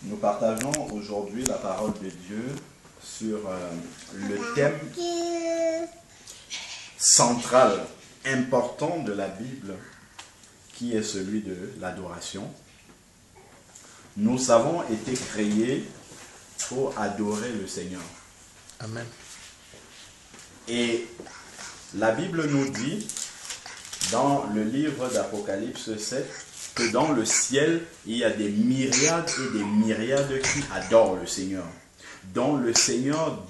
Nous partageons aujourd'hui la parole de Dieu sur le thème central, important de la Bible, qui est celui de l'adoration. Nous avons été créés pour adorer le Seigneur. Amen. Et la Bible nous dit, dans le livre d'Apocalypse 7, que dans le ciel, il y a des myriades et des myriades qui adorent le Seigneur. Dont le Seigneur,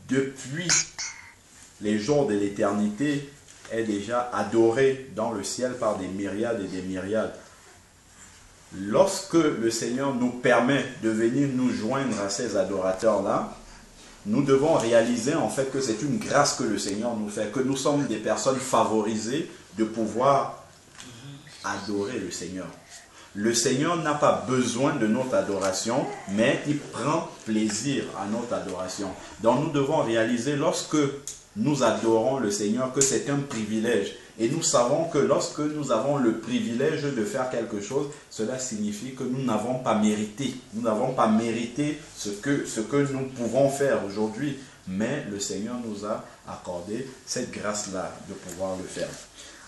depuis les jours de l'éternité, est déjà adoré dans le ciel par des myriades et des myriades. Lorsque le Seigneur nous permet de venir nous joindre à ces adorateurs-là, nous devons réaliser en fait que c'est une grâce que le Seigneur nous fait, que nous sommes des personnes favorisées de pouvoir adorer le Seigneur. Le Seigneur n'a pas besoin de notre adoration, mais il prend plaisir à notre adoration. Donc nous devons réaliser lorsque nous adorons le Seigneur que c'est un privilège. Et nous savons que lorsque nous avons le privilège de faire quelque chose, cela signifie que nous n'avons pas mérité. Nous n'avons pas mérité ce que nous pouvons faire aujourd'hui. Mais le Seigneur nous a accordé cette grâce-là de pouvoir le faire.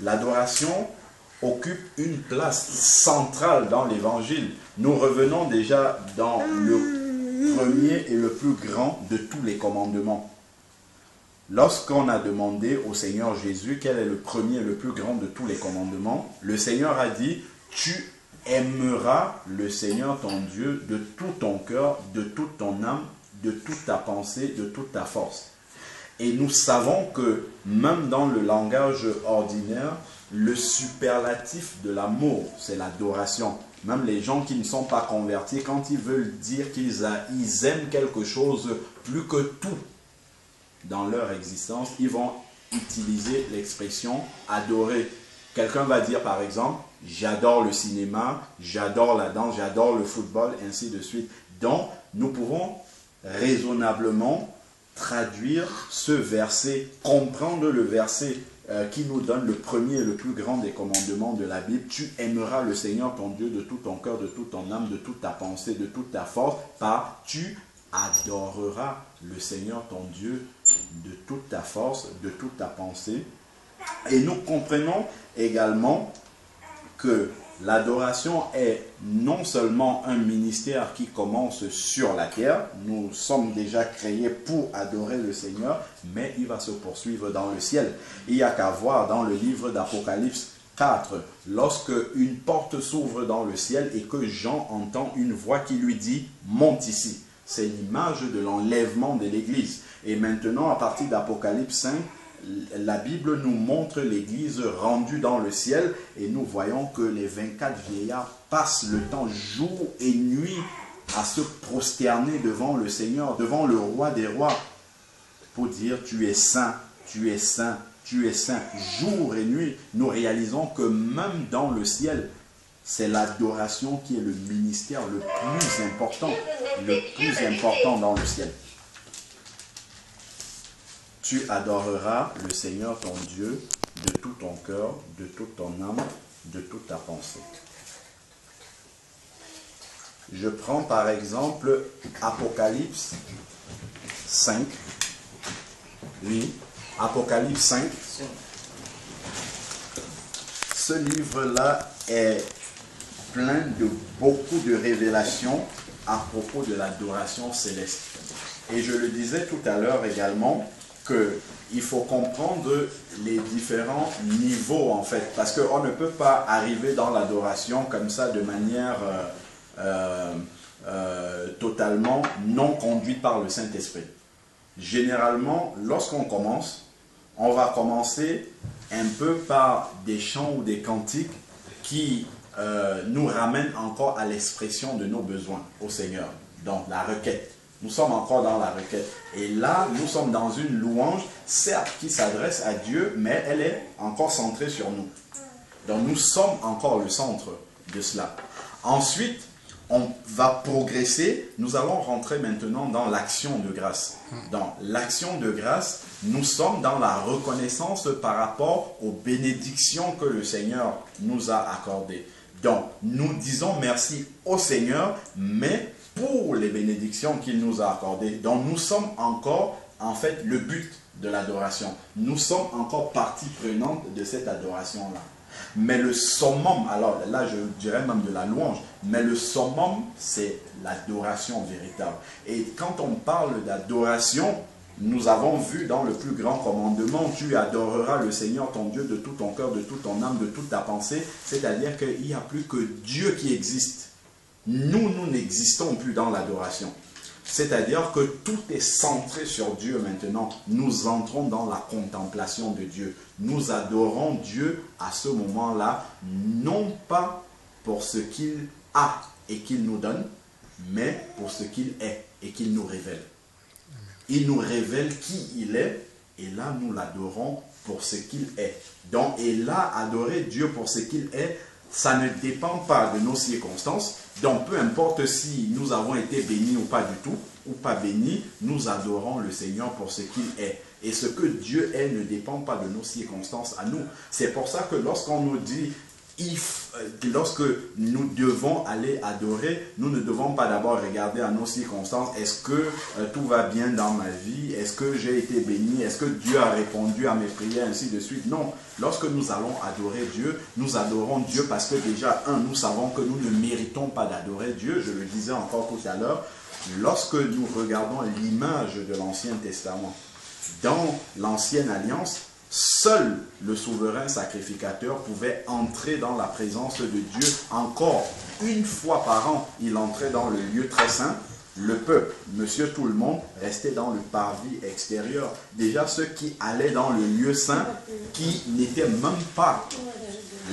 L'adoration occupe une place centrale dans l'évangile. Nous revenons déjà dans le premier et le plus grand de tous les commandements. Lorsqu'on a demandé au Seigneur Jésus quel est le premier et le plus grand de tous les commandements, le Seigneur a dit « Tu aimeras le Seigneur ton Dieu de tout ton cœur, de toute ton âme, de toute ta pensée, de toute ta force. » Et nous savons que même dans le langage ordinaire, le superlatif de l'amour, c'est l'adoration. Même les gens qui ne sont pas convertis, quand ils veulent dire qu'ils aiment quelque chose plus que tout dans leur existence, ils vont utiliser l'expression adorer. Quelqu'un va dire par exemple, j'adore le cinéma, j'adore la danse, j'adore le football, ainsi de suite. Donc, nous pouvons raisonnablement traduire ce verset, comprendre le verset qui nous donne le premier et le plus grand des commandements de la Bible. Tu aimeras le Seigneur ton Dieu de tout ton cœur, de toute ton âme, de toute ta pensée, de toute ta force, par tu adoreras le Seigneur ton Dieu de toute ta force, de toute ta pensée. Et nous comprenons également que l'adoration est non seulement un ministère qui commence sur la terre, nous sommes déjà créés pour adorer le Seigneur, mais il va se poursuivre dans le ciel. Il n'y a qu'à voir dans le livre d'Apocalypse 4, lorsque une porte s'ouvre dans le ciel et que Jean entend une voix qui lui dit « Monte ici ». C'est l'image de l'enlèvement de l'Église. Et maintenant, à partir d'Apocalypse 5, la Bible nous montre l'Église rendue dans le ciel et nous voyons que les 24 vieillards passent le temps jour et nuit à se prosterner devant le Seigneur, devant le roi des rois, pour dire tu es saint, tu es saint, tu es saint. Jour et nuit, nous réalisons que même dans le ciel, c'est l'adoration qui est le ministère le plus important dans le ciel. Tu adoreras le Seigneur ton Dieu de tout ton cœur, de toute ton âme, de toute ta pensée. Je prends par exemple Apocalypse 5. Oui, Apocalypse 5. Ce livre-là est plein de beaucoup de révélations à propos de l'adoration céleste. Et je le disais tout à l'heure également, qu'il faut comprendre les différents niveaux en fait, parce qu'on ne peut pas arriver dans l'adoration comme ça de manière totalement non conduite par le Saint-Esprit. Généralement, lorsqu'on commence, on va commencer un peu par des chants ou des cantiques qui nous ramènent encore à l'expression de nos besoins au Seigneur, donc la requête. Nous sommes encore dans la requête. Et là, nous sommes dans une louange, certes, qui s'adresse à Dieu, mais elle est encore centrée sur nous. Donc, nous sommes encore le centre de cela. Ensuite, on va progresser. Nous allons rentrer maintenant dans l'action de grâce. Dans l'action de grâce, nous sommes dans la reconnaissance par rapport aux bénédictions que le Seigneur nous a accordées. Donc, nous disons merci au Seigneur, mais pour les bénédictions qu'il nous a accordées. Donc nous sommes encore, en fait, le but de l'adoration. Nous sommes encore partie prenante de cette adoration-là. Mais le summum, alors là je dirais même de la louange, mais le summum c'est l'adoration véritable. Et quand on parle d'adoration, nous avons vu dans le plus grand commandement, tu adoreras le Seigneur ton Dieu de tout ton cœur, de toute ton âme, de toute ta pensée, c'est-à-dire qu'il n'y a plus que Dieu qui existe. Nous n'existons plus dans l'adoration. C'est-à-dire que tout est centré sur Dieu maintenant. Nous entrons dans la contemplation de Dieu. Nous adorons Dieu à ce moment-là, non pas pour ce qu'il a et qu'il nous donne, mais pour ce qu'il est et qu'il nous révèle. Il nous révèle qui il est, et là nous l'adorons pour ce qu'il est. Donc, et là, adorer Dieu pour ce qu'il est, ça ne dépend pas de nos circonstances. Donc, peu importe si nous avons été bénis ou pas du tout, ou pas bénis, nous adorons le Seigneur pour ce qu'il est. Et ce que Dieu est ne dépend pas de nos circonstances à nous. C'est pour ça que lorsqu'on nous dit, lorsque nous devons aller adorer, nous ne devons pas d'abord regarder à nos circonstances. Est-ce que tout va bien dans ma vie? Est-ce que j'ai été béni? Est-ce que Dieu a répondu à mes prières? Ainsi de suite. Non. Lorsque nous allons adorer Dieu, nous adorons Dieu parce que déjà, nous savons que nous ne méritons pas d'adorer Dieu. Je le disais encore tout à l'heure. Lorsque nous regardons l'image de l'Ancien Testament, dans l'Ancienne Alliance, seul le souverain sacrificateur pouvait entrer dans la présence de Dieu. Encore une fois par an, il entrait dans le lieu très saint. Le peuple, monsieur tout le monde, restait dans le parvis extérieur. Déjà ceux qui allaient dans le lieu saint, qui n'étaient même pas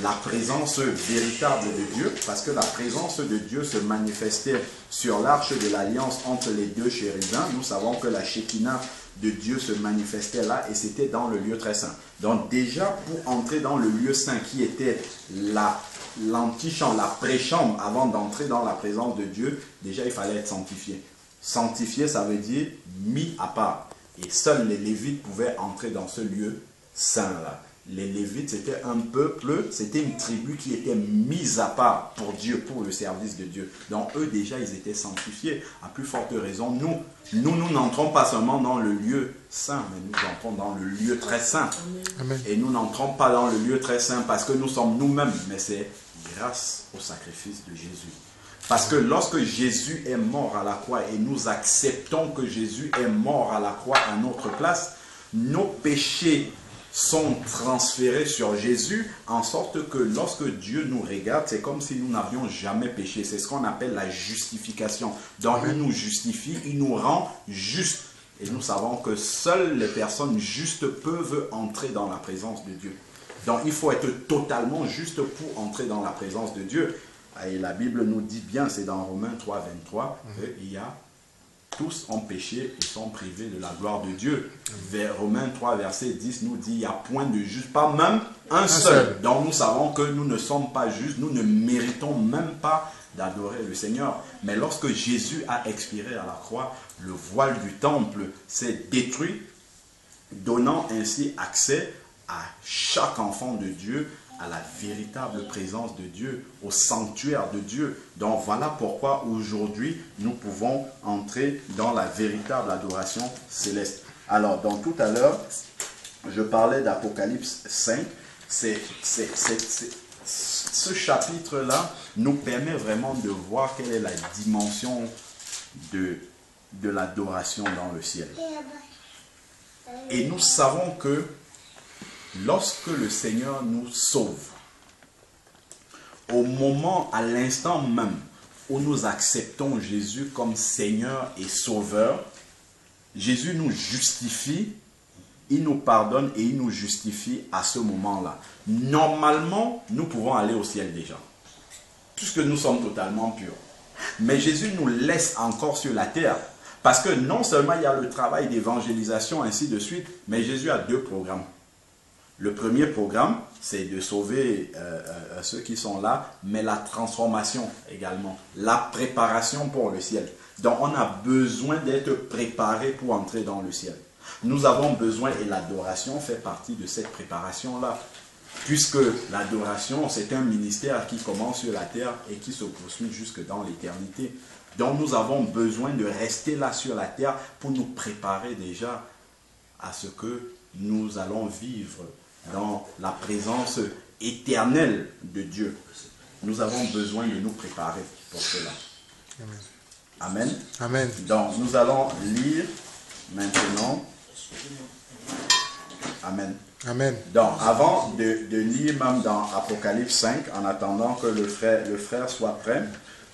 la présence véritable de Dieu, parce que la présence de Dieu se manifestait sur l'arche de l'alliance entre les deux chérubins. Nous savons que la Shekinah de Dieu se manifestait là, et c'était dans le lieu très saint. Donc déjà, pour entrer dans le lieu saint qui était l'antichambre, la pré-chambre avant d'entrer dans la présence de Dieu, déjà il fallait être sanctifié. Sanctifié, ça veut dire mis à part. Et seuls les Lévites pouvaient entrer dans ce lieu saint-là. Les Lévites, c'était un peuple, c'était une tribu qui était mise à part pour Dieu, pour le service de Dieu. Donc eux déjà, ils étaient sanctifiés. À plus forte raison, nous n'entrons pas seulement dans le lieu saint, mais nous entrons dans le lieu très saint. Amen. Et nous n'entrons pas dans le lieu très saint parce que nous sommes nous-mêmes, mais c'est grâce au sacrifice de Jésus. Parce que lorsque Jésus est mort à la croix et nous acceptons que Jésus est mort à la croix à notre place, nos péchés sont transférés sur Jésus, en sorte que lorsque Dieu nous regarde, c'est comme si nous n'avions jamais péché. C'est ce qu'on appelle la justification. Donc il nous justifie, il nous rend justes. Et nous savons que seules les personnes justes peuvent entrer dans la présence de Dieu. Donc il faut être totalement juste pour entrer dans la présence de Dieu. Et la Bible nous dit bien, c'est dans Romains 3, 23, qu'il y a tous ont péché et sont privés de la gloire de Dieu. Vers Romains 3, verset 10 nous dit, il n'y a point de juste, pas même un seul. Donc nous savons que nous ne sommes pas justes, nous ne méritons même pas d'adorer le Seigneur. Mais lorsque Jésus a expiré à la croix, le voile du temple s'est détruit, donnant ainsi accès à chaque enfant de Dieu, à la véritable présence de Dieu, au sanctuaire de Dieu. Donc voilà pourquoi aujourd'hui nous pouvons entrer dans la véritable adoration céleste. Alors, donc tout à l'heure, je parlais d'Apocalypse 5. Ce chapitre-là nous permet vraiment de voir quelle est la dimension de l'adoration dans le ciel. Et nous savons que lorsque le Seigneur nous sauve, au moment, à l'instant même où nous acceptons Jésus comme Seigneur et Sauveur, Jésus nous justifie, il nous pardonne et il nous justifie à ce moment-là. Normalement, nous pouvons aller au ciel déjà, puisque nous sommes totalement purs. Mais Jésus nous laisse encore sur la terre, parce que non seulement il y a le travail d'évangélisation, ainsi de suite, mais Jésus a deux programmes. Le premier programme, c'est de sauver ceux qui sont là, mais la transformation également, la préparation pour le ciel. Donc on a besoin d'être préparé pour entrer dans le ciel. Nous avons besoin, et l'adoration fait partie de cette préparation-là. Puisque l'adoration, c'est un ministère qui commence sur la terre et qui se poursuit jusque dans l'éternité. Donc nous avons besoin de rester là sur la terre pour nous préparer déjà à ce que nous allons vivre dans la présence éternelle de Dieu. Nous avons besoin de nous préparer pour cela. Amen. Amen. Donc nous allons lire maintenant. Amen. Amen. Donc avant de lire même dans Apocalypse 5, en attendant que le frère soit prêt,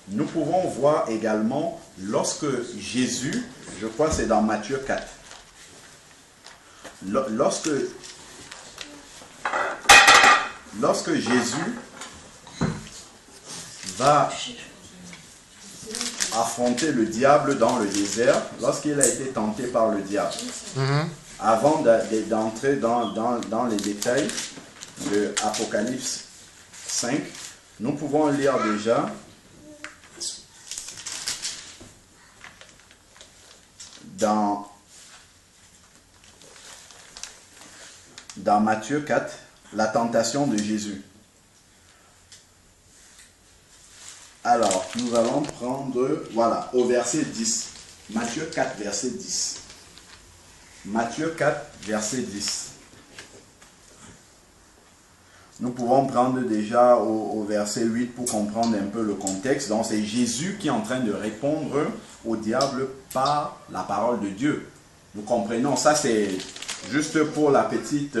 nous pouvons voir également lorsque Jésus, je crois que c'est dans Matthieu 4, lorsque Jésus va affronter le diable dans le désert, lorsqu'il a été tenté par le diable. Avant d'entrer dans les détails de Apocalypse 5, nous pouvons lire déjà dans Matthieu 4, la tentation de Jésus. Alors, nous allons prendre, voilà, au verset 10. Matthieu 4, verset 10. Matthieu 4, verset 10. Nous pouvons prendre déjà au verset 8 pour comprendre un peu le contexte. Donc, c'est Jésus qui est en train de répondre au diable par la parole de Dieu. Nous comprenons, ça c'est juste pour la petite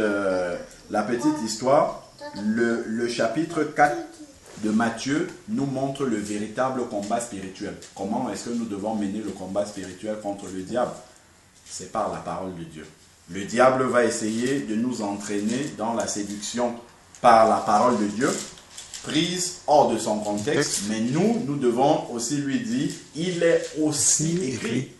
histoire. Le chapitre 4 de Matthieu nous montre le véritable combat spirituel. Comment est-ce que nous devons mener le combat spirituel contre le diable? C'est par la parole de Dieu. Le diable va essayer de nous entraîner dans la séduction par la parole de Dieu, prise hors de son contexte, mais nous devons aussi lui dire, il est aussi écrit.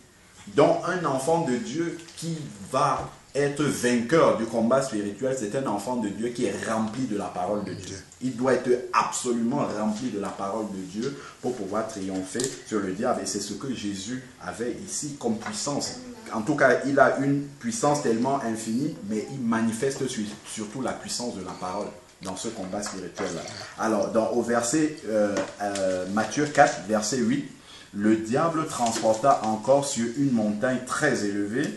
Donc un enfant de Dieu qui va être vainqueur du combat spirituel, c'est un enfant de Dieu qui est rempli de la parole de Dieu. Il doit être absolument rempli de la parole de Dieu pour pouvoir triompher sur le diable. Et c'est ce que Jésus avait ici comme puissance. En tout cas, il a une puissance tellement infinie, mais il manifeste surtout la puissance de la parole dans ce combat spirituel-là. Alors, au verset Matthieu 4, verset 8, le diable transporta encore sur une montagne très élevée.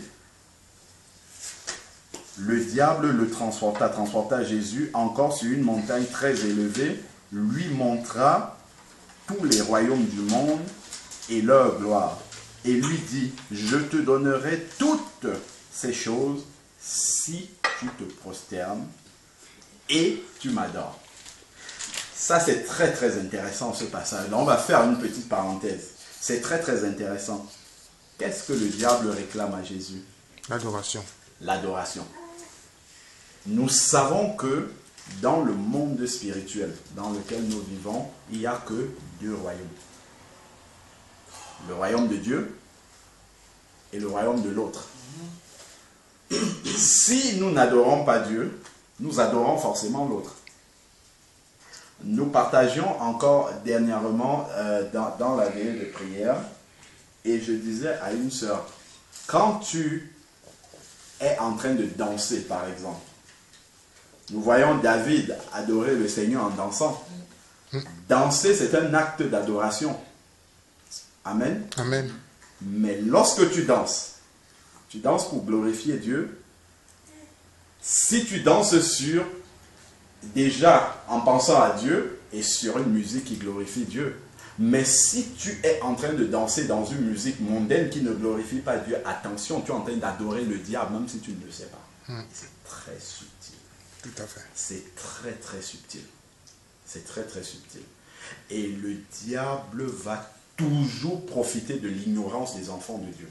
Le diable le transporta Jésus encore sur une montagne très élevée, lui montra tous les royaumes du monde et leur gloire. Et lui dit, je te donnerai toutes ces choses si tu te prosternes et tu m'adores. Ça c'est très très intéressant ce passage. On va faire une petite parenthèse. C'est très très intéressant. Qu'est-ce que le diable réclame à Jésus? L'adoration. L'adoration. Nous savons que dans le monde spirituel dans lequel nous vivons, il n'y a que deux royaumes. Le royaume de Dieu et le royaume de l'autre. Si nous n'adorons pas Dieu, nous adorons forcément l'autre. Nous partagions encore dernièrement dans la veillée de prière, et je disais à une sœur, quand tu es en train de danser par exemple, nous voyons David adorer le Seigneur en dansant. Danser, c'est un acte d'adoration. Amen. Amen. Mais lorsque tu danses pour glorifier Dieu. Si tu danses déjà en pensant à Dieu et sur une musique qui glorifie Dieu. Mais si tu es en train de danser dans une musique mondaine qui ne glorifie pas Dieu, attention, tu es en train d'adorer le diable même si tu ne le sais pas. C'est très subtil. Tout à fait. C'est très très subtil. C'est très très subtil. Et le diable va toujours profiter de l'ignorance des enfants de Dieu.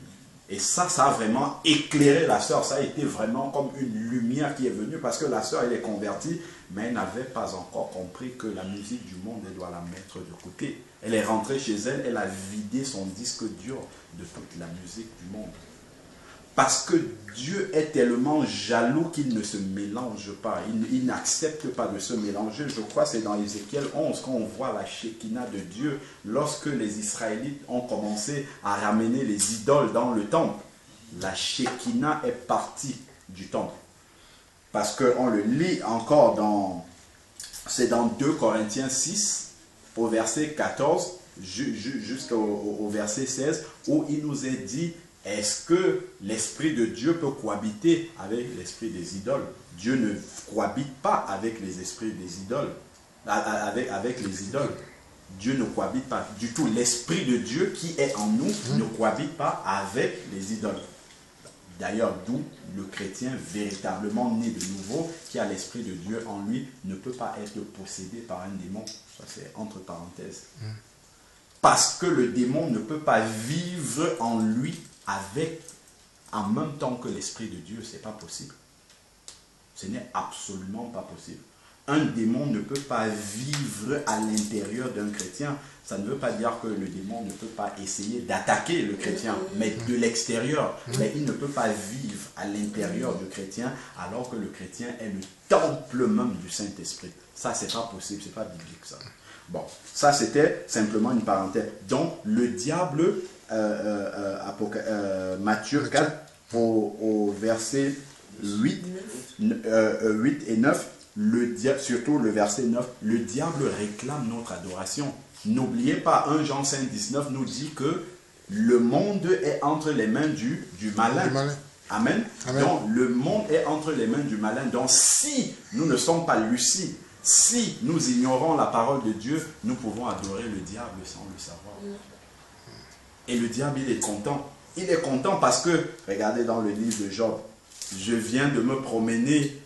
Et ça a vraiment éclairé la sœur. Ça a été vraiment comme une lumière qui est venue parce que la sœur, elle est convertie, mais elle n'avait pas encore compris que la musique du monde, elle doit la mettre de côté. Elle est rentrée chez elle, elle a vidé son disque dur de toute la musique du monde. Parce que Dieu est tellement jaloux qu'il ne se mélange pas. Il n'accepte pas de se mélanger. Je crois que c'est dans Ézéchiel 11 qu'on voit la Shekinah de Dieu lorsque les Israélites ont commencé à ramener les idoles dans le temple. La Shekinah est partie du temple. Parce qu'on le lit encore dans... C'est dans 2 Corinthiens 6, au verset 14, jusqu'au verset 16, où il nous est dit, est-ce que l'Esprit de Dieu peut cohabiter avec l'esprit des idoles? Dieu ne cohabite pas avec les esprits des idoles, avec les idoles. Dieu ne cohabite pas du tout. L'Esprit de Dieu qui est en nous ne cohabite pas avec les idoles. D'ailleurs, d'où le chrétien véritablement né de nouveau, qui a l'Esprit de Dieu en lui, ne peut pas être possédé par un démon. Ça, c'est entre parenthèses. Parce que le démon ne peut pas vivre en lui en même temps que l'Esprit de Dieu. Ce n'est pas possible. Ce n'est absolument pas possible. Un démon ne peut pas vivre à l'intérieur d'un chrétien. Ça ne veut pas dire que le démon ne peut pas essayer d'attaquer le chrétien, mais de l'extérieur. Mais il ne peut pas vivre à l'intérieur du chrétien alors que le chrétien est le temple même du Saint-Esprit. Ça, c'est pas possible, c'est pas biblique ça. Bon, ça c'était simplement une parenthèse. Donc, le diable, Matthieu 4, au verset 8 et 9, surtout le verset 9, le diable réclame notre adoration. N'oubliez pas, 1 Jean 5, 19 nous dit que le monde est entre les mains du malin. Amen. Amen. Donc, le monde est entre les mains du malin. Donc, si nous ne sommes pas lucides, si nous ignorons la parole de Dieu, nous pouvons adorer le diable sans le savoir. Et le diable, il est content. Il est content parce que, regardez dans le livre de Job, je viens de me promener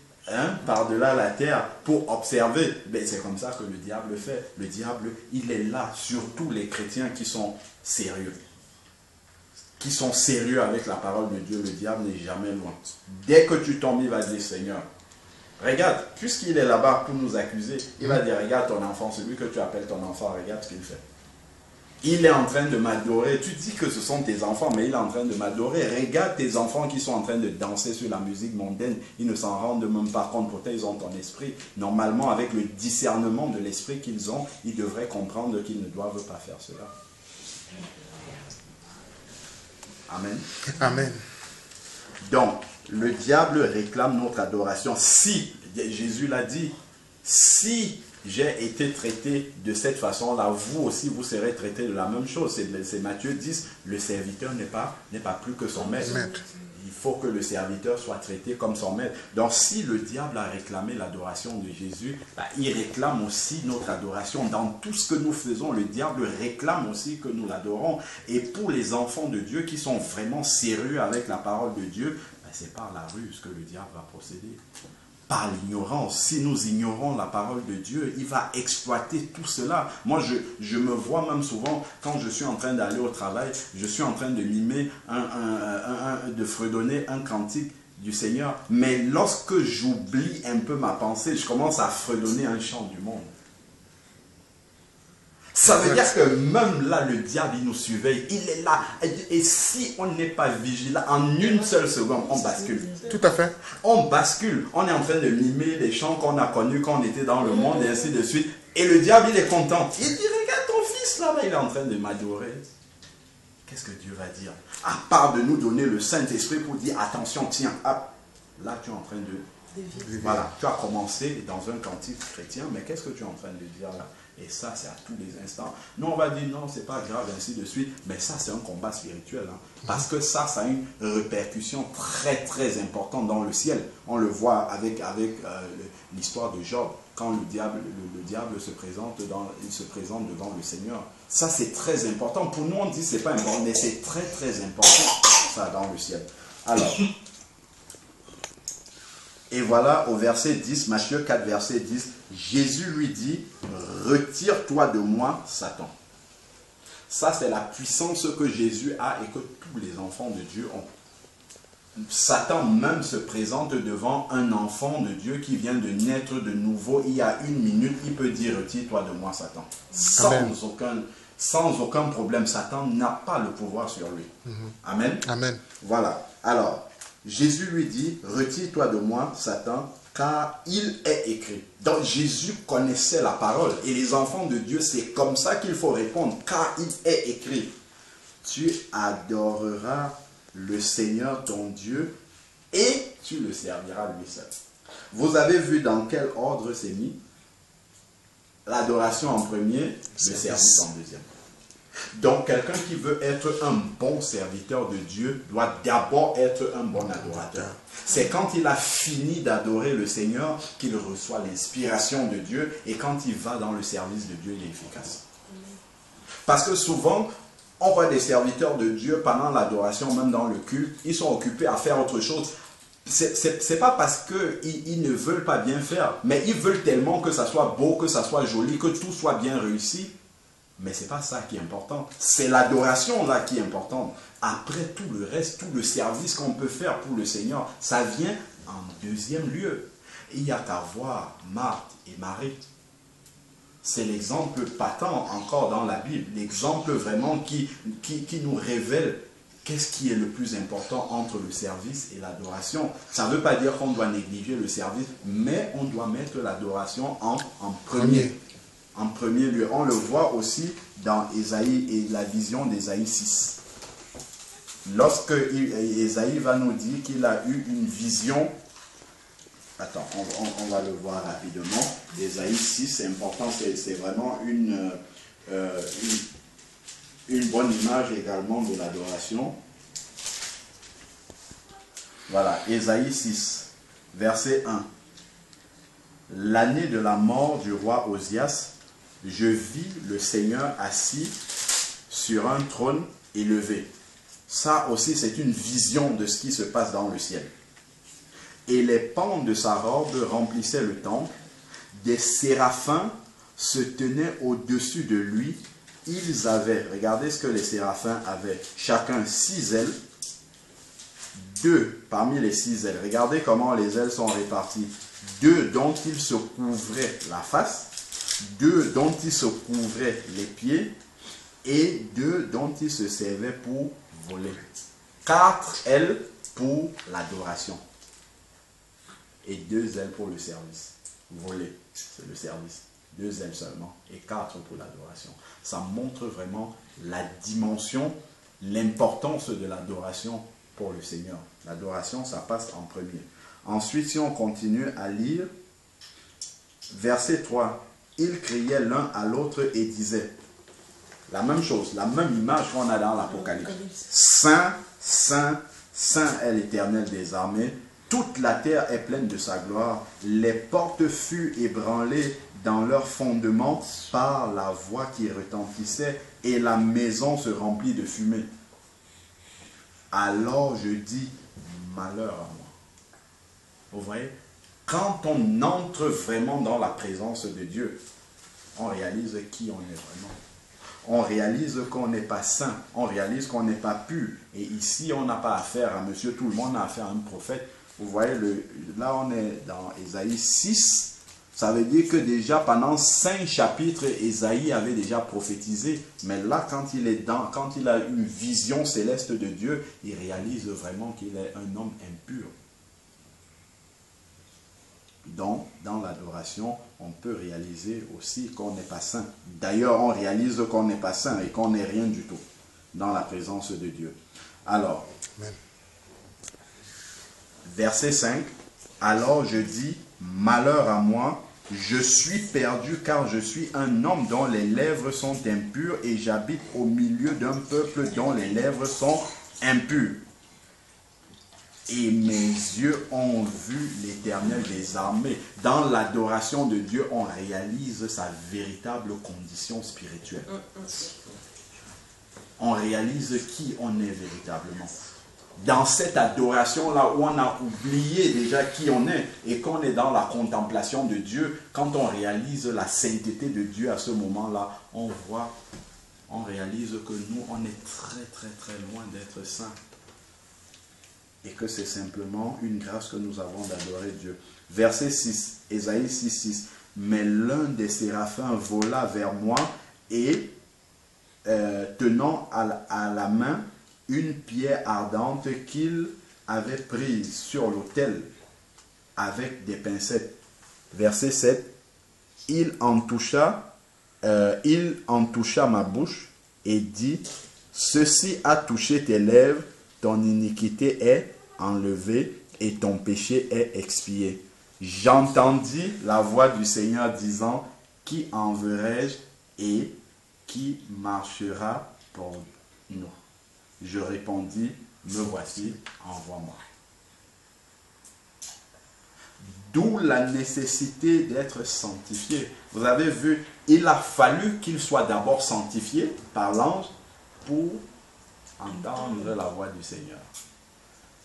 par-delà la terre pour observer. C'est comme ça que le diable fait. Le diable, il est là, surtout les chrétiens qui sont sérieux. Qui sont sérieux avec la parole de Dieu, le diable n'est jamais loin. Dès que tu tombes, il va dire, Seigneur, regarde, puisqu'il est là-bas pour nous accuser, il va dire, regarde ton enfant, celui que tu appelles ton enfant, regarde ce qu'il fait. Il est en train de m'adorer. Tu dis que ce sont tes enfants, mais il est en train de m'adorer. Regarde tes enfants qui sont en train de danser sur la musique mondaine. Ils ne s'en rendent même pas compte. Pourtant, ils ont ton esprit. Normalement, avec le discernement de l'esprit qu'ils ont, ils devraient comprendre qu'ils ne doivent pas faire cela. Amen. Amen. Donc, le diable réclame notre adoration. Si, Jésus l'a dit, si j'ai été traité de cette façon-là, vous aussi, vous serez traité de la même chose. C'est Matthieu 10, le serviteur n'est pas plus que son maître. Il faut que le serviteur soit traité comme son maître. Donc, si le diable a réclamé l'adoration de Jésus, il réclame aussi notre adoration. Dans tout ce que nous faisons, le diable réclame aussi que nous l'adorons. Et pour les enfants de Dieu qui sont vraiment sérieux avec la parole de Dieu, c'est par la ruse que le diable va procéder. Par l'ignorance. Si nous ignorons la parole de Dieu, il va exploiter tout cela. Moi, je me vois même souvent, quand je suis en train d'aller au travail, je suis en train de mimer, de fredonner un cantique du Seigneur. Mais lorsque j'oublie un peu ma pensée, je commence à fredonner un chant du monde. Ça veut dire que même là, le diable, il nous surveille. Il est là. Et si on n'est pas vigilant, en une seule seconde, on bascule. Tout à fait. On bascule. On est en train de mimer les chants qu'on a connus quand on était dans le monde et ainsi de suite. Et le diable, il est content. Il dit, regarde ton fils là-bas, il est en train de m'adorer. Qu'est-ce que Dieu va dire? À part de nous donner le Saint-Esprit pour dire, attention, tiens, hop. Là, tu es en train de... Voilà, tu as commencé dans un cantique chrétien, mais qu'est-ce que tu es en train de dire là? Et ça, c'est à tous les instants. Nous, on va dire, non, c'est pas grave, ainsi de suite. Mais ça, c'est un combat spirituel. Parce que ça a une répercussion très, très importante dans le ciel. On le voit avec l'histoire de Job. Quand le diable se présente devant le Seigneur. Ça, c'est très important. Pour nous, on dit, c'est pas important, mais c'est très, très important, ça, dans le ciel. Alors... Et voilà, au verset 10, Matthieu 4, verset 10, Jésus lui dit, retire-toi de moi, Satan. Ça, c'est la puissance que Jésus a et que tous les enfants de Dieu ont. Satan même se présente devant un enfant de Dieu qui vient de naître de nouveau. Il y a une minute, il peut dire, retire-toi de moi, Satan. Sans aucun problème. Satan n'a pas le pouvoir sur lui. Amen. Amen. Voilà. Alors, Jésus lui dit, retire-toi de moi, Satan, car il est écrit. Donc Jésus connaissait la parole. Et les enfants de Dieu, c'est comme ça qu'il faut répondre, car il est écrit. Tu adoreras le Seigneur ton Dieu et tu le serviras lui seul. Vous avez vu dans quel ordre c'est mis? L'adoration en premier, le service en deuxième. Donc, quelqu'un qui veut être un bon serviteur de Dieu doit d'abord être un bon adorateur. C'est quand il a fini d'adorer le Seigneur qu'il reçoit l'inspiration de Dieu, et quand il va dans le service de Dieu, il est efficace. Parce que souvent, on voit des serviteurs de Dieu pendant l'adoration, même dans le culte, ils sont occupés à faire autre chose. C'est pas parce qu'ils ne veulent pas bien faire, mais ils veulent tellement que ça soit beau, que ça soit joli, que tout soit bien réussi. Mais ce n'est pas ça qui est important. C'est l'adoration là qui est importante. Après tout le reste, tout le service qu'on peut faire pour le Seigneur, ça vient en deuxième lieu. Il n'y a qu'à voir Marthe et Marie. C'est l'exemple patent encore dans la Bible. L'exemple vraiment qui nous révèle qu'est-ce qui est le plus important entre le service et l'adoration. Ça ne veut pas dire qu'on doit négliger le service, mais on doit mettre l'adoration en premier. En premier lieu. On le voit aussi dans Ésaïe et la vision d'Ésaïe 6. Lorsque Ésaïe va nous dire qu'il a eu une vision, attends, on va le voir rapidement. Ésaïe 6, c'est important, c'est vraiment une bonne image également de l'adoration. Voilà, Ésaïe 6, verset 1. L'année de la mort du roi Osias, je vis le Seigneur assis sur un trône élevé. Ça aussi, c'est une vision de ce qui se passe dans le ciel. Et les pans de sa robe remplissaient le temple. Des séraphins se tenaient au-dessus de lui. Ils avaient, regardez ce que les séraphins avaient, chacun 6 ailes. 2 parmi les 6 ailes, regardez comment les ailes sont réparties. 2 dont ils se couvraient la face, 2 dont ils se couvraient les pieds, et 2 dont ils se servaient pour voler. 4 ailes pour l'adoration, et 2 ailes pour le service. Voler, c'est le service. 2 ailes seulement, et 4 pour l'adoration. Ça montre vraiment la dimension, l'importance de l'adoration pour le Seigneur. L'adoration, ça passe en premier. Ensuite, si on continue à lire, verset 3, ils criaient l'un à l'autre et disaient, la même chose, la même image qu'on a dans l'Apocalypse. Saint, Saint, Saint est l'Éternel des armées, toute la terre est pleine de sa gloire, les portes furent ébranlées dans leur fondement par la voix qui retentissait, et la maison se remplit de fumée. Alors je dis, malheur à moi. Vous voyez, quand on entre vraiment dans la présence de Dieu, on réalise qui on est vraiment. On réalise qu'on n'est pas saint, on réalise qu'on n'est pas pur. Et ici, on n'a pas affaire à monsieur, tout le monde a affaire à un prophète. Vous voyez, là on est dans Ésaïe 6. Ça veut dire que déjà pendant 5 chapitres, Ésaïe avait déjà prophétisé. Mais là, quand il a une vision céleste de Dieu, il réalise vraiment qu'il est un homme impur. Donc, dans l'adoration, on peut réaliser aussi qu'on n'est pas saint. D'ailleurs, on réalise qu'on n'est pas saint et qu'on n'est rien du tout dans la présence de Dieu. Alors, Amen. Verset 5. Alors je dis, malheur à moi, je suis perdu car je suis un homme dont les lèvres sont impures et j'habite au milieu d'un peuple dont les lèvres sont impures. Et mes yeux ont vu l'Éternel des armées. Dans l'adoration de Dieu, on réalise sa véritable condition spirituelle. On réalise qui on est véritablement. Dans cette adoration-là où on a oublié déjà qui on est et qu'on est dans la contemplation de Dieu, quand on réalise la sainteté de Dieu à ce moment-là, on réalise que nous, on est très très très loin d'être saints. Et que c'est simplement une grâce que nous avons d'adorer Dieu. Verset 6, Ésaïe 6, 6. Mais l'un des séraphins vola vers moi et tenant à la main une pierre ardente qu'il avait prise sur l'autel avec des pincettes. Verset 7. Il en toucha ma bouche et dit, ceci a touché tes lèvres, ton iniquité est enlevée et ton péché est expié. J'entendis la voix du Seigneur disant, qui enverrai-je et qui marchera pour nous? Je répondis, me voici, envoie-moi. D'où la nécessité d'être sanctifié. Vous avez vu, il a fallu qu'il soit d'abord sanctifié par l'ange pour entendre la voix du Seigneur.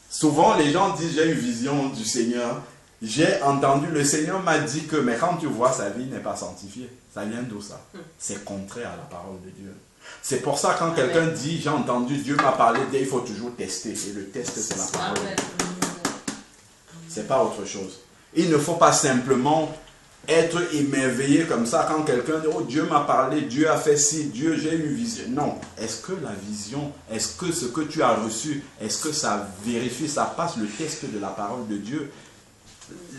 Souvent, les gens disent, j'ai une vision du Seigneur. J'ai entendu, le Seigneur m'a dit que, mais quand tu vois, sa vie n'est pas sanctifiée. Ça vient d'où ça? C'est contraire à la parole de Dieu. C'est pour ça quand quelqu'un dit, j'ai entendu, Dieu m'a parlé, il faut toujours tester. Et le test, c'est la parole. C'est pas autre chose. Il ne faut pas simplement être émerveillé comme ça quand quelqu'un dit, oh Dieu m'a parlé, Dieu a fait ci, Dieu, j'ai une vision. Non. Est-ce que la vision, est-ce que ce que tu as reçu, est-ce que ça vérifie, ça passe le test de la parole de Dieu?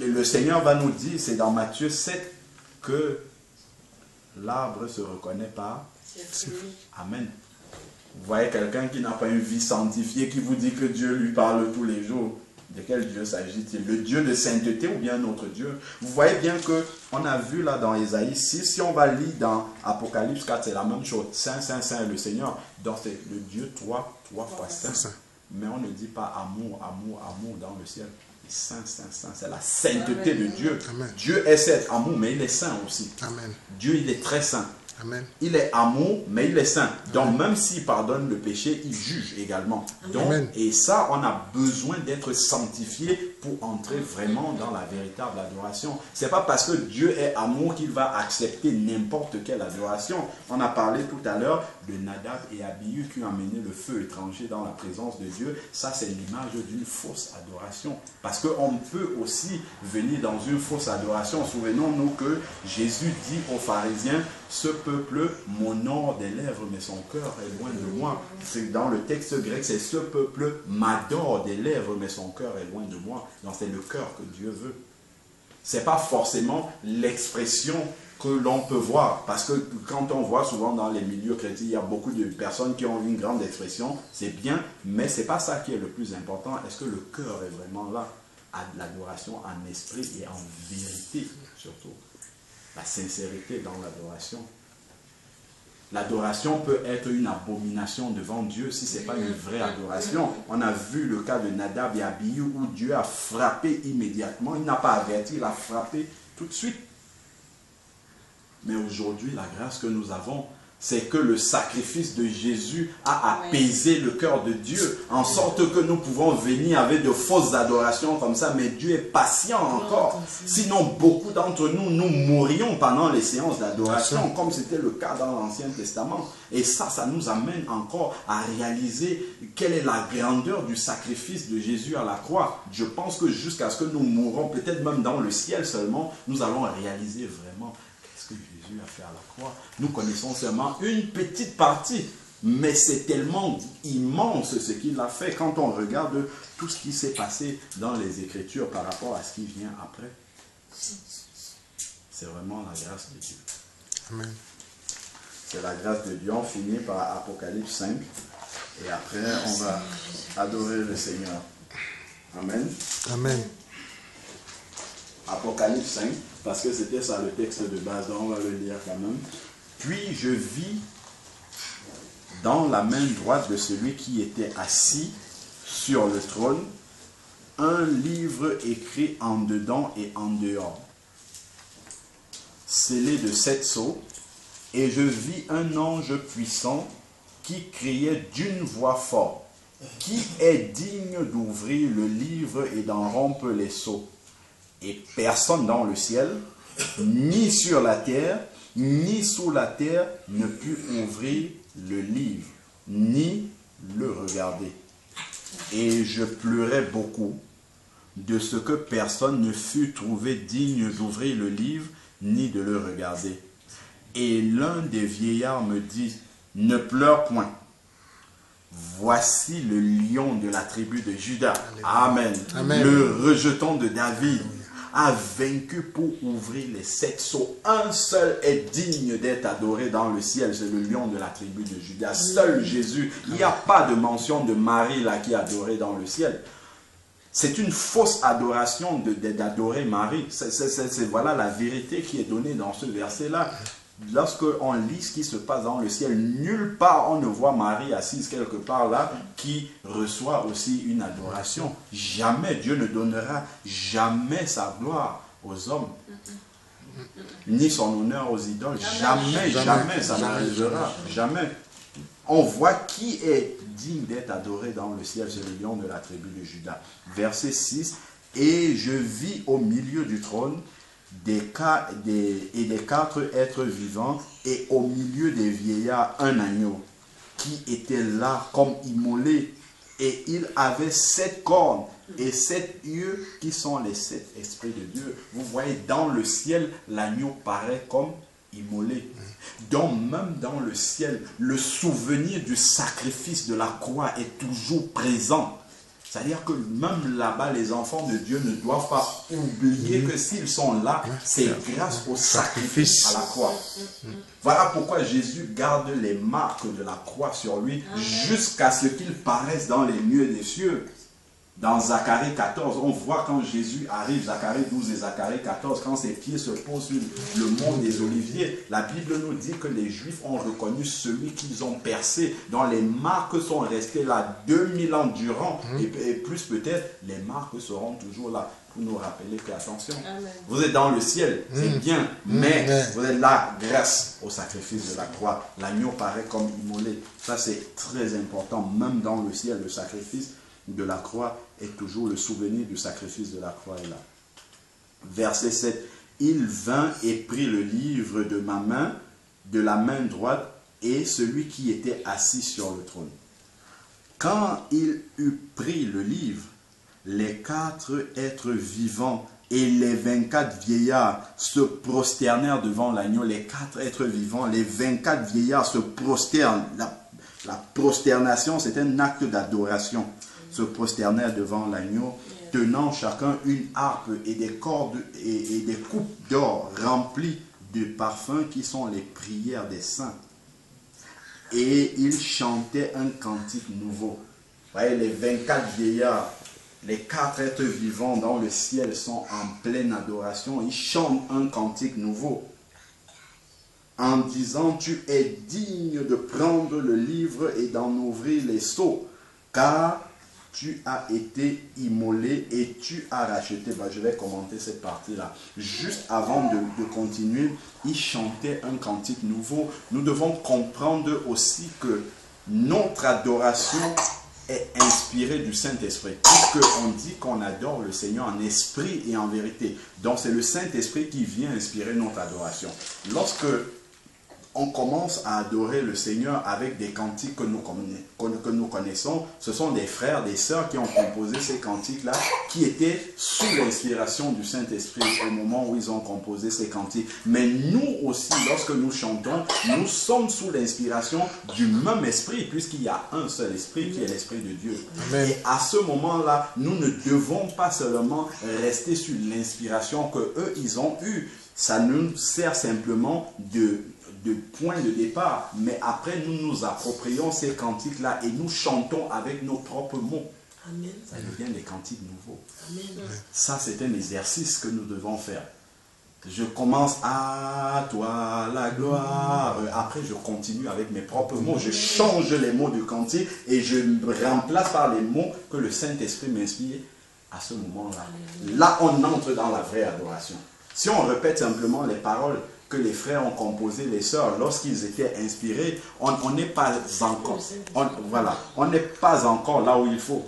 Le Seigneur va nous dire, c'est dans Matthieu 7, que l'arbre se reconnaît par... Amen. Vous voyez quelqu'un qui n'a pas une vie sanctifiée, qui vous dit que Dieu lui parle tous les jours. De quel Dieu s'agit-il? Le Dieu de sainteté ou bien un autre Dieu? Vous voyez bien que on a vu là dans Ésaïe 6, si on va lire dans Apocalypse 4, c'est la même chose. Saint, Saint, Saint est le Seigneur. Donc c'est le Dieu trois fois saint. Mais on ne dit pas amour, amour, amour dans le ciel. Saint, Saint, Saint, c'est la sainteté de Dieu. Amen. Dieu est cet amour, mais il est saint aussi. Amen. Dieu, il est très saint. Amen. Il est amour, mais il est saint. Donc même s'il pardonne le péché, il juge également. Donc, Amen. et ça, on a besoin d'être sanctifié pour entrer vraiment dans la véritable adoration. Ce n'est pas parce que Dieu est amour qu'il va accepter n'importe quelle adoration. On a parlé tout à l'heure de Nadab et Abihu qui ont amené le feu étranger dans la présence de Dieu. Ça, c'est l'image d'une fausse adoration. Parce qu'on peut aussi venir dans une fausse adoration. Souvenons-nous que Jésus dit aux pharisiens, ce peuple m'honore des lèvres, mais son cœur est loin de moi. Dans le texte grec, c'est ce peuple m'adore des lèvres, mais son cœur est loin de moi. Donc c'est le cœur que Dieu veut. Ce n'est pas forcément l'expression que l'on peut voir. Parce que quand on voit souvent dans les milieux chrétiens, il y a beaucoup de personnes qui ont une grande expression. C'est bien, mais ce n'est pas ça qui est le plus important. Est-ce que le cœur est vraiment là? À l'adoration en esprit et en vérité surtout. La sincérité dans l'adoration. L'adoration peut être une abomination devant Dieu si ce n'est pas une vraie adoration. On a vu le cas de Nadab et Abihu où Dieu a frappé immédiatement. Il n'a pas averti, il a frappé tout de suite. Mais aujourd'hui, la grâce que nous avons, c'est que le sacrifice de Jésus a apaisé le cœur de Dieu, en sorte que nous pouvons venir avec de fausses adorations comme ça, mais Dieu est patient encore. Sinon, beaucoup d'entre nous, nous mourrions pendant les séances d'adoration, comme c'était le cas dans l'Ancien Testament. Et ça nous amène encore à réaliser quelle est la grandeur du sacrifice de Jésus à la croix. Je pense que jusqu'à ce que nous mourrons, peut-être même dans le ciel seulement, nous allons réaliser vraiment que Jésus a fait à la croix. Nous connaissons seulement une petite partie, mais c'est tellement immense ce qu'il a fait quand on regarde tout ce qui s'est passé dans les Écritures par rapport à ce qui vient après. C'est vraiment la grâce de Dieu. Amen. C'est la grâce de Dieu. On finit par Apocalypse 5 et après on va adorer le Seigneur. Amen. Amen. Apocalypse 5, parce que c'était ça le texte de base, donc on va le lire quand même. Puis je vis dans la main droite de celui qui était assis sur le trône un livre écrit en dedans et en dehors, scellé de 7 sceaux, et je vis un ange puissant qui criait d'une voix forte, qui est digne d'ouvrir le livre et d'en rompre les sceaux? Et personne dans le ciel, ni sur la terre, ni sous la terre, ne put ouvrir le livre, ni le regarder. Et je pleurais beaucoup de ce que personne ne fut trouvé digne d'ouvrir le livre, ni de le regarder. Et l'un des vieillards me dit, ne pleure point. Voici le lion de la tribu de Juda. Amen. Amen. Le rejeton de David a vaincu pour ouvrir les 7 sceaux. Un seul est digne d'être adoré dans le ciel, c'est le lion de la tribu de Juda. Seul Jésus. Il n'y a pas de mention de Marie là qui est adorée dans le ciel. C'est une fausse adoration d'adorer Marie. C'est voilà la vérité qui est donnée dans ce verset-là. Lorsque on lit ce qui se passe dans le ciel, nulle part on ne voit Marie assise quelque part là qui reçoit aussi une adoration. Jamais Dieu ne donnera jamais sa gloire aux hommes, ni son honneur aux idoles. Jamais ça n'arrivera. Jamais. On voit qui est digne d'être adoré dans le ciel, c'est le lion de la tribu de Juda. Verset 6, « Et je vis au milieu du trône des quatre êtres vivants et au milieu des vieillards un agneau qui était là comme immolé. Et il avait 7 cornes et 7 yeux qui sont les 7 esprits de Dieu. » Vous voyez, dans le ciel, l'agneau paraît comme immolé. Donc même dans le ciel, le souvenir du sacrifice de la croix est toujours présent. C'est-à-dire que même là-bas, les enfants de Dieu ne doivent pas oublier que s'ils sont là, c'est grâce au sacrifice à la croix. Voilà pourquoi Jésus garde les marques de la croix sur lui jusqu'à ce qu'il paraisse dans les nuées des cieux. Dans Zacharie 14, on voit quand Jésus arrive, Zacharie 12 et Zacharie 14, quand ses pieds se posent sur le mont des Oliviers, la Bible nous dit que les Juifs ont reconnu celui qu'ils ont percé, dont les marques sont restées là 2000 ans durant, et plus peut-être, les marques seront toujours là, pour nous rappeler que, attention, vous êtes dans le ciel, c'est bien, mais vous êtes là grâce au sacrifice de la croix. L'agneau paraît comme immolé. Ça c'est très important, même dans le ciel, le sacrifice de la croix est toujours le souvenir du sacrifice de la croix est là. Verset 7. Il vint et prit le livre de ma main, de la main droite, et celui qui était assis sur le trône. Quand il eut pris le livre, les 4 êtres vivants et les 24 vieillards se prosternèrent devant l'agneau. Les 4 êtres vivants, les 24 vieillards se prosternent. La prosternation, c'est un acte d'adoration. Se prosternèrent devant l'agneau, tenant chacun une harpe et des cordes et des coupes d'or remplies de parfums qui sont les prières des saints. Et ils chantaient un cantique nouveau. Vous voyez, les 24 vieillards, les 4 êtres vivants dans le ciel sont en pleine adoration. Ils chantent un cantique nouveau en disant: tu es digne de prendre le livre et d'en ouvrir les sceaux, car tu as été immolé et tu as racheté. Je vais commenter cette partie-là. Juste avant de continuer, ils chantaient un cantique nouveau. Nous devons comprendre aussi que notre adoration est inspirée du Saint-Esprit. Puisqu'on dit qu'on adore le Seigneur en esprit et en vérité. Donc c'est le Saint-Esprit qui vient inspirer notre adoration. Lorsque on commence à adorer le Seigneur avec des cantiques que nous connaissons. Ce sont des frères, des sœurs qui ont composé ces cantiques-là, qui étaient sous l'inspiration du Saint-Esprit au moment où ils ont composé ces cantiques. Mais nous aussi, lorsque nous chantons, nous sommes sous l'inspiration du même esprit, puisqu'il y a un seul esprit qui est l'Esprit de Dieu. Amen. Et à ce moment-là, nous ne devons pas seulement rester sur l'inspiration qu'eux, ils ont eue. Ça nous sert simplement de point de départ, mais après nous nous approprions ces cantiques-là et nous chantons avec nos propres mots. Amen. Ça devient des cantiques nouveaux. Amen. Ça, c'est un exercice que nous devons faire. Je commence à toi la gloire. Après, je continue avec mes propres mots. Je change les mots du cantique et je remplace par les mots que le Saint-Esprit m'inspire à ce moment-là. Là, on entre dans la vraie adoration. Si on répète simplement les paroles que les frères ont composées, les sœurs, lorsqu'ils étaient inspirés, on n'est pas encore, on n'est pas encore là où il faut.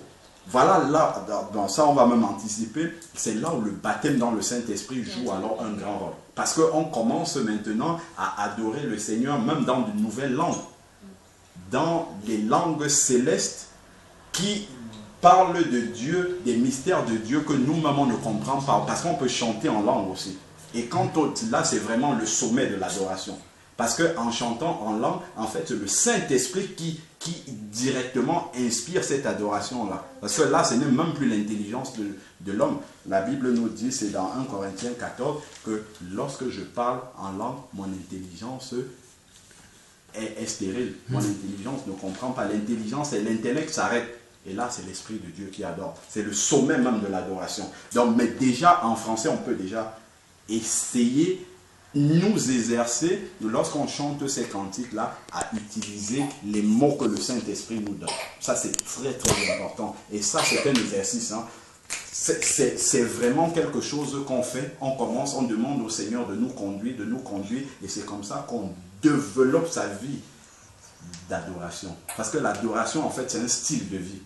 Voilà, là, dans ça on va même anticiper, c'est là où le baptême dans le Saint-Esprit joue alors un grand rôle. Parce qu'on commence maintenant à adorer le Seigneur, même dans de nouvelles langues. Dans les langues célestes qui parlent de Dieu, des mystères de Dieu que nous-mêmes on ne comprend pas. Parce qu'on peut chanter en langue aussi. Et là, c'est vraiment le sommet de l'adoration. Parce qu'en chantant en langue, en fait, c'est le Saint-Esprit qui directement inspire cette adoration-là. Parce que là, ce n'est même plus l'intelligence de l'homme. La Bible nous dit, c'est dans 1 Corinthiens 14, que lorsque je parle en langue, mon intelligence est stérile. Mon intelligence ne comprend pas. L'intelligence et l'intellect s'arrêtent. Et là, c'est l'Esprit de Dieu qui adore. C'est le sommet même de l'adoration. Donc, mais déjà, en français, on peut déjà essayer, nous exercer, lorsqu'on chante ces cantiques-là, à utiliser les mots que le Saint-Esprit nous donne. Ça, c'est très, très important. Et ça, c'est un exercice. Hein. C'est vraiment quelque chose qu'on fait. On commence, on demande au Seigneur de nous conduire, et c'est comme ça qu'on développe sa vie d'adoration. Parce que l'adoration, en fait, c'est un style de vie.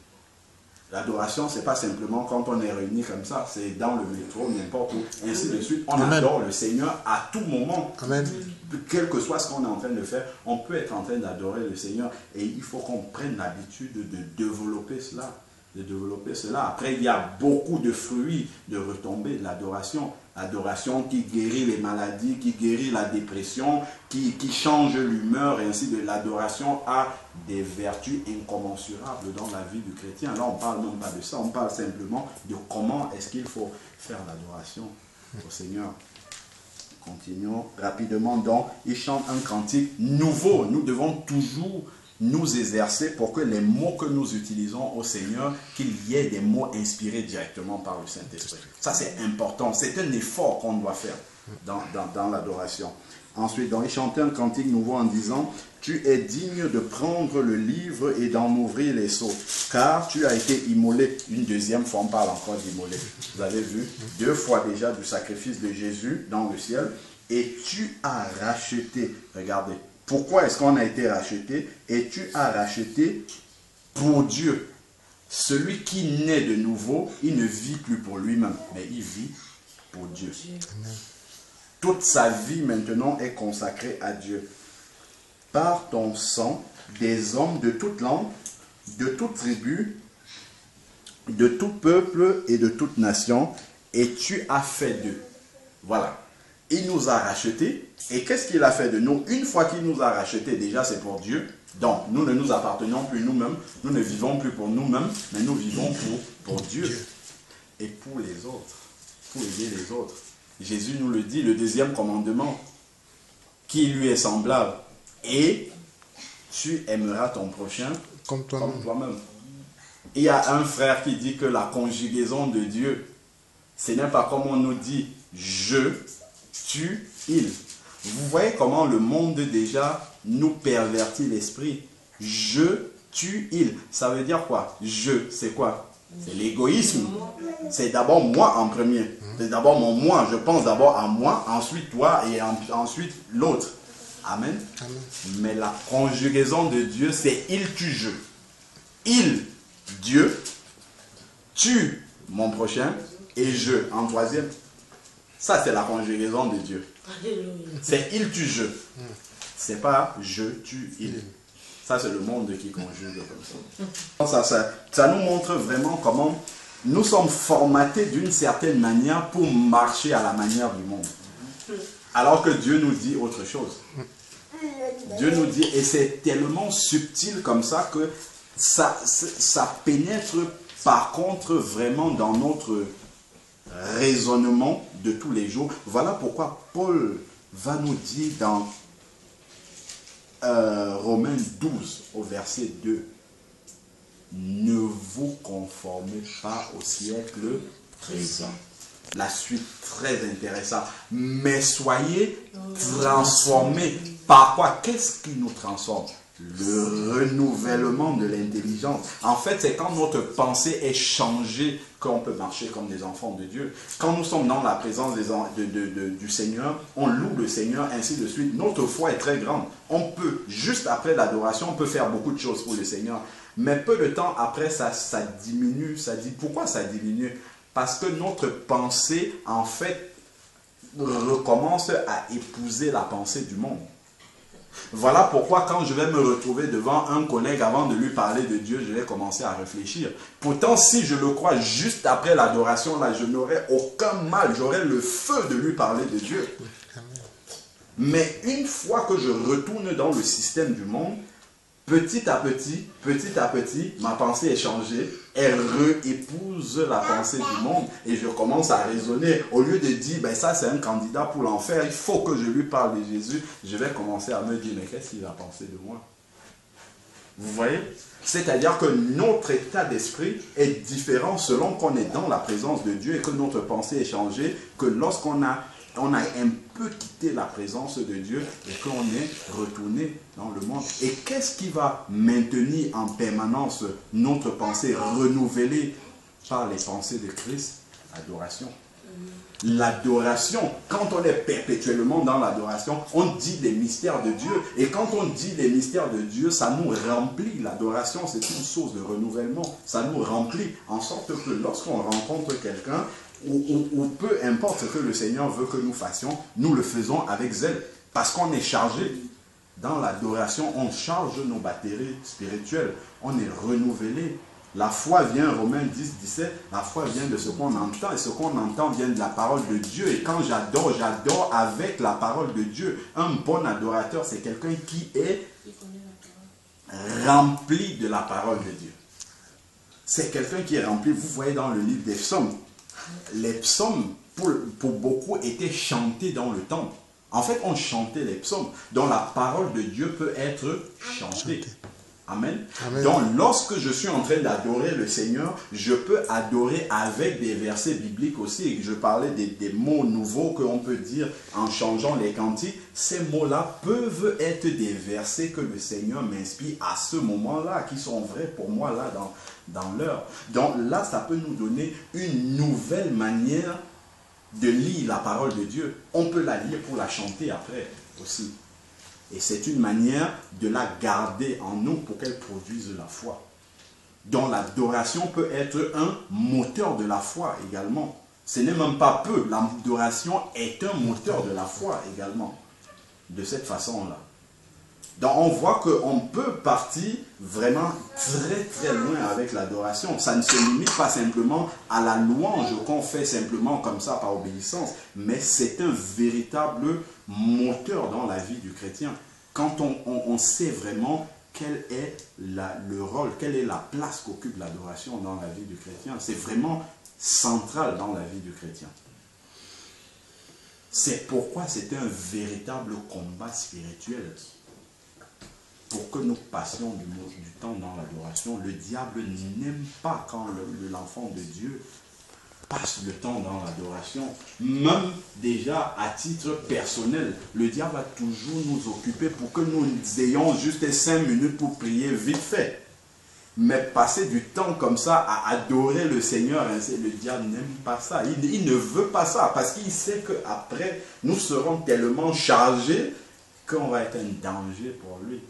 L'adoration, ce n'est pas simplement quand on est réunis comme ça, c'est dans le métro, n'importe où, ainsi de suite. On adore le Seigneur à tout moment. Amen. Quel que soit ce qu'on est en train de faire, on peut être en train d'adorer le Seigneur. Et il faut qu'on prenne l'habitude de développer cela. Après, il y a beaucoup de fruits de retombées de l'adoration. L'adoration qui guérit les maladies, qui guérit la dépression, qui change l'humeur, et ainsi de suite. L'adoration a des vertus incommensurables dans la vie du chrétien. Là, on ne parle même pas de ça, on parle simplement de comment est-ce qu'il faut faire l'adoration au Seigneur. Continuons rapidement. Donc, il chante un cantique nouveau. Nous devons toujours nous exercer pour que les mots que nous utilisons au Seigneur, qu'il y ait des mots inspirés directement par le Saint-Esprit. Ça, c'est important. C'est un effort qu'on doit faire dans l'adoration. Ensuite, donc, il chantait un cantique nouveau en disant « Tu es digne de prendre le livre et d'en ouvrir les sceaux, car tu as été immolé. » Une deuxième fois, on parle encore d'immolé. Vous avez vu, 2 fois déjà du sacrifice de Jésus dans le ciel. Et tu as racheté, regardez, pourquoi est-ce qu'on a été racheté? Et tu as racheté pour Dieu. Celui qui naît de nouveau, il ne vit plus pour lui-même, mais il vit pour Dieu. Amen. Toute sa vie maintenant est consacrée à Dieu. Par ton sang, des hommes de toute langue, de toute tribu, de tout peuple et de toute nation, et tu as fait d'eux. Voilà. Il nous a rachetés. Et qu'est-ce qu'il a fait de nous? Une fois qu'il nous a rachetés, déjà c'est pour Dieu. Donc, nous ne nous appartenons plus nous-mêmes. Nous ne vivons plus pour nous-mêmes, mais nous vivons pour Dieu. Et pour les autres. Pour aider les autres. Jésus nous le dit, le 2e commandement, qui lui est semblable. Et tu aimeras ton prochain comme toi-même. Il y a un frère qui dit que la conjugaison de Dieu, ce n'est pas comme on nous dit je, tu, il. Vous voyez comment le monde déjà nous pervertit l'esprit. Je, tu, il. Ça veut dire quoi? Je, c'est quoi? C'est l'égoïsme. C'est d'abord moi en premier. C'est d'abord mon moi. Je pense d'abord à moi, ensuite toi et ensuite l'autre. Amen. Amen. Mais la conjugaison de Dieu, c'est il, tu, je. Il, Dieu, tu, mon prochain, et je, en troisième. Ça, c'est la conjugaison de Dieu. C'est il, tu, je. C'est pas je, tu, il. Ça, c'est le monde qui conjugue comme ça. Ça nous montre vraiment comment nous sommes formatés d'une certaine manière pour marcher à la manière du monde. Alors que Dieu nous dit autre chose. Dieu nous dit, et c'est tellement subtil comme ça que ça pénètre par contre vraiment dans notre raisonnement de tous les jours. Voilà pourquoi Paul va nous dire dans Romains 12 au verset 2, ne vous conformez pas au siècle présent. La suite très intéressante. Mais soyez transformés. Par quoi? Qu'est-ce qui nous transforme? Le renouvellement de l'intelligence. En fait, c'est quand notre pensée est changée qu'on peut marcher comme des enfants de Dieu. Quand nous sommes dans la présence du Seigneur, on loue le Seigneur, ainsi de suite. Notre foi est très grande. On peut, juste après l'adoration, on peut faire beaucoup de choses pour le Seigneur. Mais peu de temps après, ça diminue. Pourquoi ça diminue? Parce que notre pensée, en fait, recommence à épouser la pensée du monde. Voilà pourquoi quand je vais me retrouver devant un collègue, avant de lui parler de Dieu, je vais commencer à réfléchir. Pourtant, si je le crois juste après l'adoration, là, je n'aurai aucun mal, j'aurai le feu de lui parler de Dieu. Mais une fois que je retourne dans le système du monde, petit à petit, ma pensée est changée, elle réépouse la pensée du monde et je commence à raisonner. Au lieu de dire, ben ça c'est un candidat pour l'enfer, il faut que je lui parle de Jésus, je vais commencer à me dire, mais qu'est-ce qu'il va penser de moi? Vous voyez? C'est-à-dire que notre état d'esprit est différent selon qu'on est dans la présence de Dieu et que notre pensée est changée, que lorsqu'on a un peu quitté la présence de Dieu et qu'on est retourné dans le monde. Et qu'est-ce qui va maintenir en permanence notre pensée renouvelée par les pensées de Christ? L'adoration. L'adoration, quand on est perpétuellement dans l'adoration, on dit des mystères de Dieu. Et quand on dit des mystères de Dieu, ça nous remplit. L'adoration, c'est une source de renouvellement. Ça nous remplit en sorte que lorsqu'on rencontre quelqu'un, ou peu importe ce que le Seigneur veut que nous fassions, nous le faisons avec zèle. Parce qu'on est chargé. Dans l'adoration, on charge nos batteries spirituelles. On est renouvelé. La foi vient, Romains 10, 17, la foi vient de ce qu'on entend, et ce qu'on entend vient de la parole de Dieu. Et quand j'adore, j'adore avec la parole de Dieu. Un bon adorateur, c'est quelqu'un qui est rempli de la parole de Dieu. C'est quelqu'un qui est rempli, vous voyez dans le livre des psaumes, les psaumes, pour beaucoup, étaient chantés dans le temple. En fait, on chantait les psaumes, dont la parole de Dieu peut être chantée. Amen. Amen. Donc, lorsque je suis en train d'adorer le Seigneur, je peux adorer avec des versets bibliques aussi. Et je parlais des mots nouveaux qu'on peut dire en changeant les cantiques. Ces mots-là peuvent être des versets que le Seigneur m'inspire à ce moment-là, qui sont vrais pour moi là dans l'heure. Donc là, ça peut nous donner une nouvelle manière de lire la parole de Dieu. On peut la lire pour la chanter après aussi. Et c'est une manière de la garder en nous pour qu'elle produise la foi. Donc l'adoration peut être un moteur de la foi également. Ce n'est même pas peu. L'adoration est un moteur de la foi également. De cette façon-là. Donc on voit qu'on peut partir vraiment très très loin avec l'adoration. Ça ne se limite pas simplement à la louange qu'on fait simplement comme ça par obéissance. Mais c'est un véritable moteur dans la vie du chrétien. Quand on sait vraiment quel est le rôle, quelle est la place qu'occupe l'adoration dans la vie du chrétien. C'est vraiment central dans la vie du chrétien. C'est pourquoi c'est un véritable combat spirituel. Pour que nous passions du temps dans l'adoration, le diable n'aime pas quand l'enfant de Dieu passe le temps dans l'adoration. Même déjà à titre personnel, le diable va toujours nous occuper pour que nous ayons juste 5 minutes pour prier vite fait. Mais passer du temps comme ça à adorer le Seigneur, le diable n'aime pas ça. Il ne veut pas ça parce qu'il sait qu'après, nous serons tellement chargés qu'on va être un danger pour lui.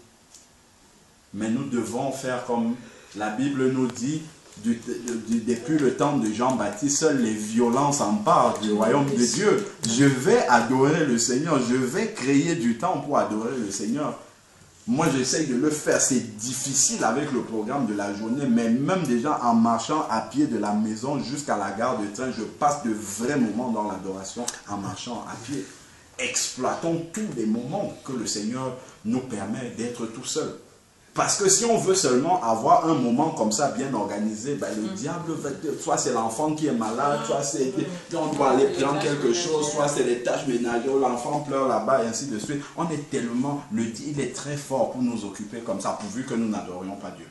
Mais nous devons faire comme la Bible nous dit, depuis le temps de Jean-Baptiste, seules les violences en parlent du royaume de Dieu. Je vais adorer le Seigneur, je vais créer du temps pour adorer le Seigneur. Moi, j'essaye de le faire. C'est difficile avec le programme de la journée, mais même déjà en marchant à pied de la maison jusqu'à la gare de train, je passe de vrais moments dans l'adoration en marchant à pied. Exploitons tous les moments que le Seigneur nous permet d'être tout seul. Parce que si on veut seulement avoir un moment comme ça bien organisé, ben le diable, soit c'est l'enfant qui est malade, soit c'est on doit aller prendre quelque chose, soit c'est les tâches ménagères, l'enfant pleure là-bas et ainsi de suite. On est tellement, il est très fort pour nous occuper comme ça, pourvu que nous n'adorions pas Dieu.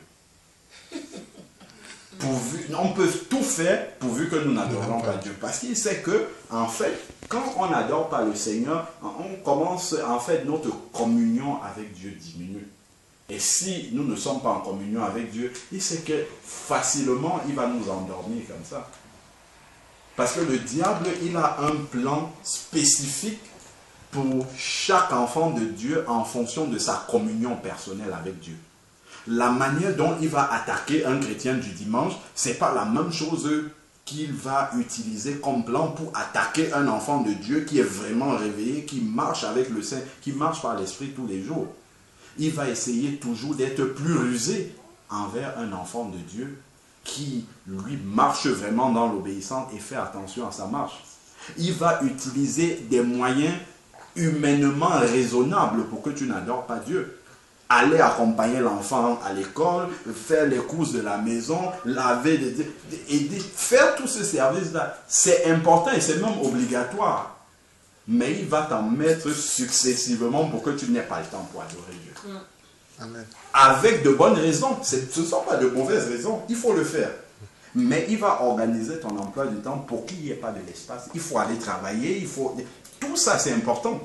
On peut tout faire pourvu que nous n'adorions pas Dieu. Parce qu'il sait que, en fait, quand on n'adore pas le Seigneur, on commence, en fait, notre communion avec Dieu diminue. Et si nous ne sommes pas en communion avec Dieu, il sait que facilement, il va nous endormir comme ça. Parce que le diable, il a un plan spécifique pour chaque enfant de Dieu en fonction de sa communion personnelle avec Dieu. La manière dont il va attaquer un chrétien du dimanche, ce n'est pas la même chose qu'il va utiliser comme plan pour attaquer un enfant de Dieu qui est vraiment réveillé, qui marche avec le Saint, qui marche par l'Esprit tous les jours. Il va essayer toujours d'être plus rusé envers un enfant de Dieu qui, lui, marche vraiment dans l'obéissance et fait attention à sa marche. Il va utiliser des moyens humainement raisonnables pour que tu n'adores pas Dieu. Aller accompagner l'enfant à l'école, faire les courses de la maison, laver, aider, faire tout ce service-là, c'est important et c'est même obligatoire. Mais il va t'en mettre successivement pour que tu n'aies pas le temps pour adorer Dieu. Amen. Avec de bonnes raisons. Ce ne sont pas de mauvaises raisons. Il faut le faire. Mais il va organiser ton emploi du temps pour qu'il n'y ait pas de l'espace. Il faut aller travailler. Tout ça, c'est important.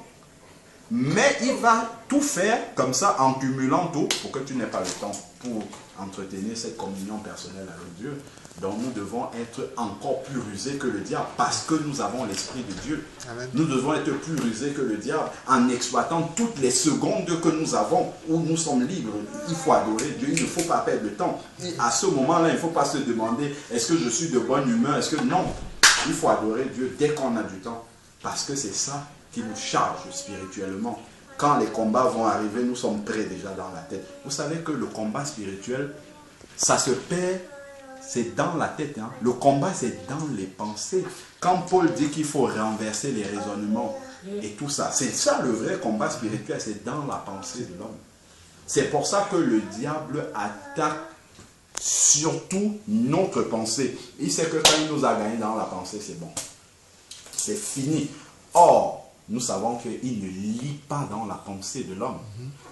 Mais il va tout faire comme ça en cumulant tout pour que tu n'aies pas le temps pour entretenir cette communion personnelle avec Dieu. Donc nous devons être encore plus rusés que le diable parce que nous avons l'Esprit de Dieu. Amen. Nous devons être plus rusés que le diable en exploitant toutes les secondes que nous avons où nous sommes libres. Il faut adorer Dieu, il ne faut pas perdre de temps. À ce moment-là, il ne faut pas se demander est-ce que je suis de bonne humeur, est-ce que non. Il faut adorer Dieu dès qu'on a du temps parce que c'est ça qui nous charge spirituellement. Quand les combats vont arriver, nous sommes prêts déjà dans la tête. Vous savez que le combat spirituel, ça se perd, c'est dans la tête. Hein. Le combat, c'est dans les pensées. Quand Paul dit qu'il faut renverser les raisonnements et tout ça, c'est ça le vrai combat spirituel, c'est dans la pensée de l'homme. C'est pour ça que le diable attaque surtout notre pensée. Il sait que quand il nous a gagné dans la pensée, c'est bon. C'est fini. Or, nous savons qu'il ne lit pas dans la pensée de l'homme.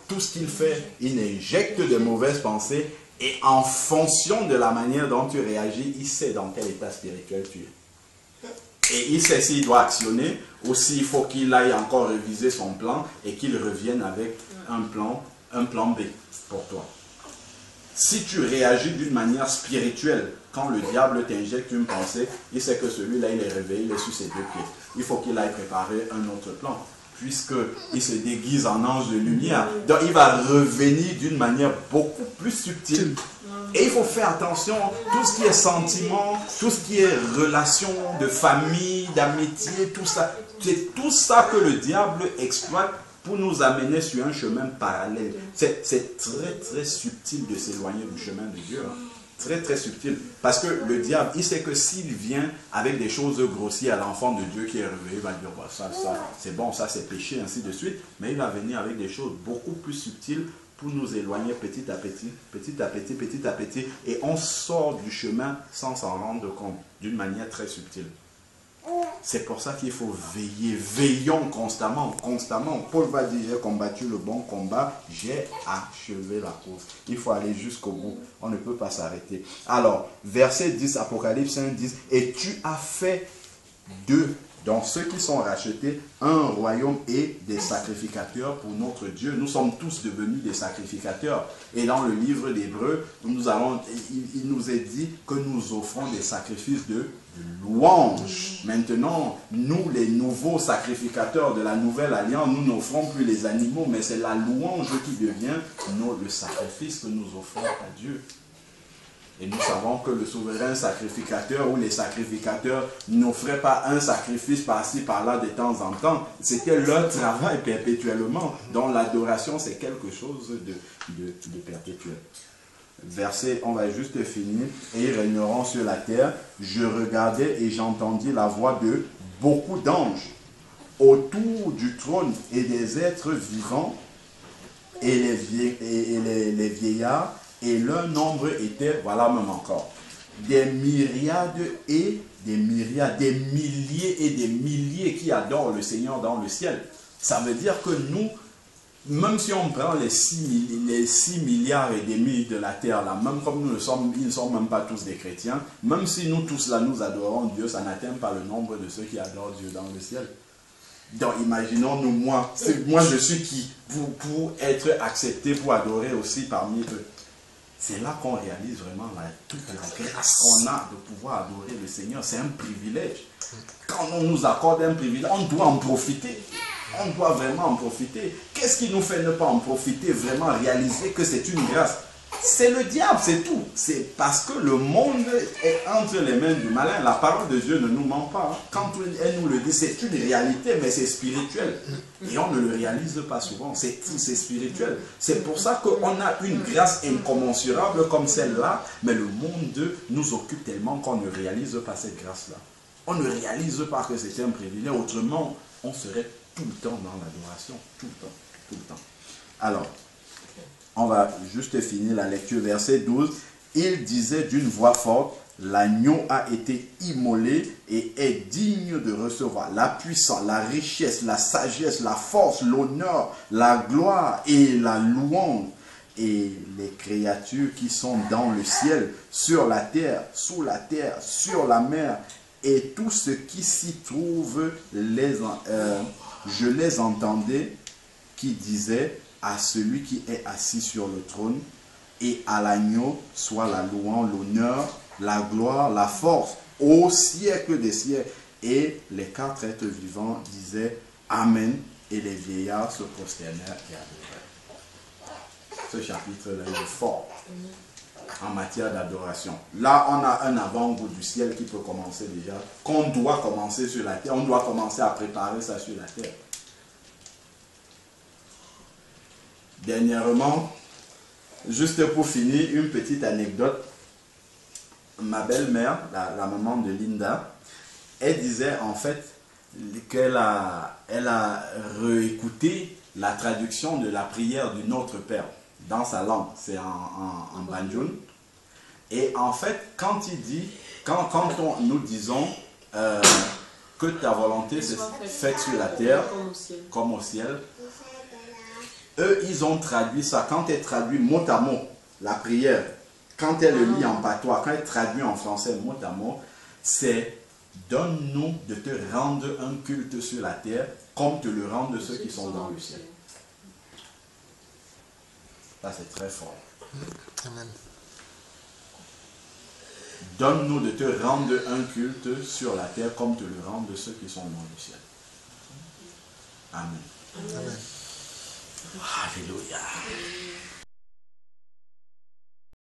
Tout ce qu'il fait, il injecte de mauvaises pensées et en fonction de la manière dont tu réagis, il sait dans quel état spirituel tu es. Et il sait s'il doit actionner ou s'il faut qu'il aille encore réviser son plan et qu'il revienne avec un plan B pour toi. Si tu réagis d'une manière spirituelle, quand le diable t'injecte une pensée, il sait que celui-là, il est réveillé, il est sur ses 2 pieds. Il faut qu'il aille préparer un autre plan, puisqu'il se déguise en ange de lumière. Donc, il va revenir d'une manière beaucoup plus subtile. Et il faut faire attention, tout ce qui est sentiment, tout ce qui est relation de famille, d'amitié, tout ça, c'est tout ça que le diable exploite pour nous amener sur un chemin parallèle. C'est très très subtil de s'éloigner du chemin de Dieu. Hein. Très très subtil. Parce que le diable, il sait que s'il vient avec des choses grossières à l'enfant de Dieu qui est réveillé, il va dire bah, ça c'est bon, ça c'est péché, ainsi de suite. Mais il va venir avec des choses beaucoup plus subtiles pour nous éloigner petit à petit, petit à petit, petit à petit. Et on sort du chemin sans s'en rendre compte, d'une manière très subtile. C'est pour ça qu'il faut veiller, veillons constamment, constamment. Paul va dire, j'ai combattu le bon combat, j'ai achevé la course. Il faut aller jusqu'au bout, on ne peut pas s'arrêter. Alors, verset 10, Apocalypse 1, 10, et tu as fait d'eux, donc ceux qui sont rachetés, un royaume et des sacrificateurs pour notre Dieu. Nous sommes tous devenus des sacrificateurs. Et dans le livre d'Hébreux, il nous est dit que nous offrons des sacrifices de louange. Maintenant, nous, les nouveaux sacrificateurs de la nouvelle alliance, nous n'offrons plus les animaux, mais c'est la louange qui devient le sacrifice que nous offrons à Dieu. Et nous savons que le souverain sacrificateur ou les sacrificateurs n'offraient pas un sacrifice par-ci, par-là de temps en temps. C'était leur travail perpétuellement. Donc l'adoration, c'est quelque chose de perpétuel. Verset, on va juste finir. Et ils régneront sur la terre. Je regardais et j'entendis la voix de beaucoup d'anges autour du trône et des êtres vivants et les vieillards. Et leur nombre était, voilà même encore, des myriades et des myriades, des milliers et des milliers qui adorent le Seigneur dans le ciel. Ça veut dire que nous, même si on prend les 6 milliards et demi de la terre, là, même comme ils ne sont même pas tous des chrétiens, même si nous tous là, nous adorons Dieu, ça n'atteint pas le nombre de ceux qui adorent Dieu dans le ciel. Donc imaginons-nous, moi je suis qui pour être accepté, pour adorer aussi parmi eux. C'est là qu'on réalise vraiment toute la grâce qu'on a de pouvoir adorer le Seigneur. C'est un privilège. Quand on nous accorde un privilège, on doit en profiter. On doit vraiment en profiter. Qu'est-ce qui nous fait ne pas en profiter, vraiment réaliser que c'est une grâce? C'est le diable, c'est tout. C'est parce que le monde est entre les mains du malin. La parole de Dieu ne nous ment pas. Quand elle nous le dit, c'est une réalité, mais c'est spirituel. Et on ne le réalise pas souvent. C'est spirituel. C'est pour ça qu'on a une grâce incommensurable comme celle-là, mais le monde nous occupe tellement qu'on ne réalise pas cette grâce-là. On ne réalise pas que c'est un privilège. Autrement, on serait tout le temps dans l'adoration. Tout le temps. Tout le temps. Alors, on va juste finir la lecture, verset 12. Il disait d'une voix forte, l'agneau a été immolé et est digne de recevoir la puissance, la richesse, la sagesse, la force, l'honneur, la gloire et la louange. et les créatures qui sont dans le ciel, sur la terre, sous la terre, sur la mer, et tout ce qui s'y trouve, je les entendais qui disaient à celui qui est assis sur le trône et à l'agneau soit la louange, l'honneur, la gloire, la force au siècle des siècles. Et les 4 êtres vivants disaient Amen, et les vieillards se prosternèrent et adorèrent. Ce chapitre-là est fort en matière d'adoration. Là, on a un avant-goût du ciel qui peut commencer déjà, qu'on doit commencer sur la terre. On doit commencer à préparer ça sur la terre. Dernièrement, juste pour finir, une petite anecdote. Ma belle-mère, la maman de Linda, elle disait en fait qu'elle a réécouté la traduction de la prière du Notre Père dans sa langue, c'est en banjoun. Et en fait, quand il dit, quand nous disons que ta volonté c'est faite sur la terre comme au ciel, eux ils ont traduit ça, quand elle traduit mot à mot la prière, quand elle le lit en patois, quand elle traduit en français mot à mot, c'est donne-nous de te rendre un culte sur la terre comme te le rendent ceux qui sont dans le ciel. Ça c'est très fort. Amen. Donne-nous de te rendre un culte sur la terre comme te le rendent ceux qui sont dans le ciel. Amen. Amen. Alléluia.